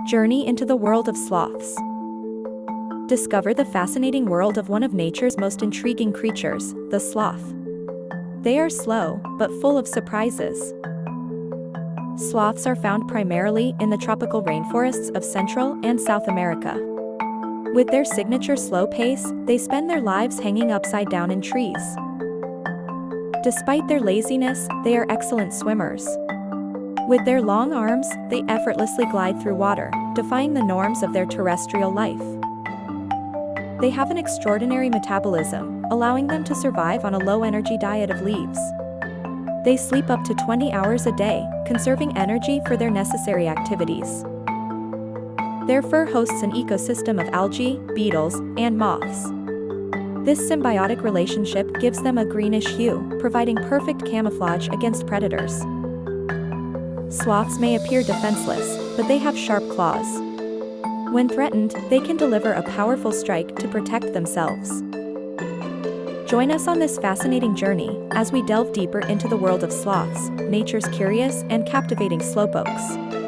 Journey into the world of sloths. Discover the fascinating world of one of nature's most intriguing creatures, the sloth. They are slow, but full of surprises. Sloths are found primarily in the tropical rainforests of Central and South America. With their signature slow pace, they spend their lives hanging upside down in trees. Despite their laziness, they are excellent swimmers. With their long arms, they effortlessly glide through water, defying the norms of their terrestrial life. They have an extraordinary metabolism, allowing them to survive on a low-energy diet of leaves. They sleep up to 20 hours a day, conserving energy for their necessary activities. Their fur hosts an ecosystem of algae, beetles, and moths. This symbiotic relationship gives them a greenish hue, providing perfect camouflage against predators. Sloths may appear defenseless, but they have sharp claws. When threatened, they can deliver a powerful strike to protect themselves. Join us on this fascinating journey as we delve deeper into the world of sloths, nature's curious and captivating slowpokes.